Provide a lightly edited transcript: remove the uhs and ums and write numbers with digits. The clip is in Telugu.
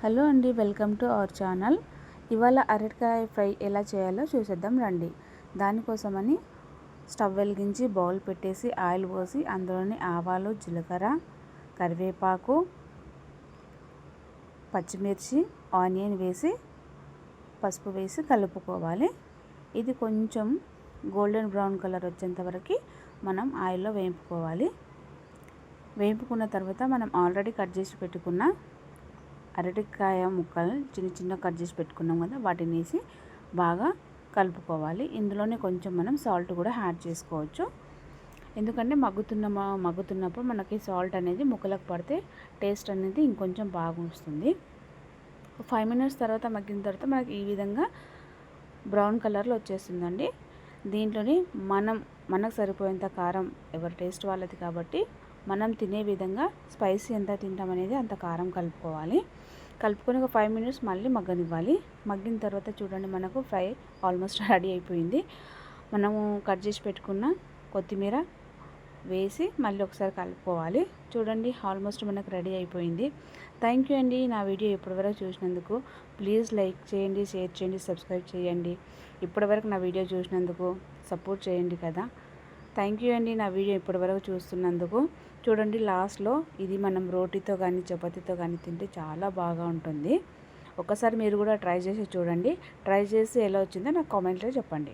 హలో అండి, వెల్కమ్ టు అవర్ ఛానల్. ఇవాళ అరటికాయ ఫ్రై ఎలా చేయాలో చూసేద్దాం రండి. దానికోసమని స్టవ్ వెలిగించి బౌల్ పెట్టేసి ఆయిల్ పోసి అందులోని ఆవాలు, జీలకర్ర, కరివేపాకు, పచ్చిమిర్చి, ఆనియన్ వేసి పసుపు వేసి కలుపుకోవాలి. ఇది కొంచెం గోల్డెన్ బ్రౌన్ కలర్ వచ్చేంత వరకు మనం ఆయిల్లో వేపుకోవాలి. వేపుకున్న తర్వాత మనం ఆల్రెడీ కట్ చేసి పెట్టుకున్న అరటికాయ ముక్కలు చిన్న చిన్న కట్ చేసి పెట్టుకున్నాం కదా, వాటిని వేసి బాగా కలుపుకోవాలి. ఇందులోనే కొంచెం మనం సాల్ట్ కూడా యాడ్ చేసుకోవచ్చు. ఎందుకంటే మగ్గుతున్నప్పుడు మనకి సాల్ట్ అనేది ముక్కలకు పడితే టేస్ట్ అనేది ఇంకొంచెం బాగా వస్తుంది. 5 మినిట్స్ తర్వాత మగ్గిన తర్వాత మనకి ఈ విధంగా బ్రౌన్ కలర్లో వచ్చేస్తుందండి. దీంట్లోని మనకు సరిపోయేంత కారం, ఎవరి టేస్ట్ వాళ్ళది కాబట్టి మనం తినే విధంగా స్పైసీ ఎంత తింటామనేది అంత కారం కలుపుకోవాలి. కలుపుకొని ఒక 5 మినిట్స్ మళ్ళీ మగ్గనివ్వాలి. మగ్గిన తర్వాత చూడండి, మనకు ఫ్రై ఆల్మోస్ట్ రెడీ అయిపోయింది. మనము కట్ చేసి పెట్టుకున్న కొత్తిమీర వేసి మళ్ళీ ఒకసారి కలుపుకోవాలి. చూడండి, ఆల్మోస్ట్ మనకు రెడీ అయిపోయింది. థ్యాంక్ యూ అండి నా వీడియో ఇప్పటివరకు చూసినందుకు. ప్లీజ్ లైక్ చేయండి, షేర్ చేయండి, సబ్స్క్రైబ్ చేయండి. ఇప్పటివరకు నా వీడియో చూసినందుకు సపోర్ట్ చేయండి కదా. థ్యాంక్ యూ అండి నా వీడియో ఇప్పటివరకు చూస్తున్నందుకు. చూడండి, లాస్ట్లో ఇది మనం రోటీతో కానీ చపాతీతో కానీ తింటే చాలా బాగా ఉంటుంది. ఒకసారి మీరు కూడా ట్రై చేసి చూడండి. ట్రై చేసి ఎలా వచ్చిందో నాకు కామెంట్లో చెప్పండి.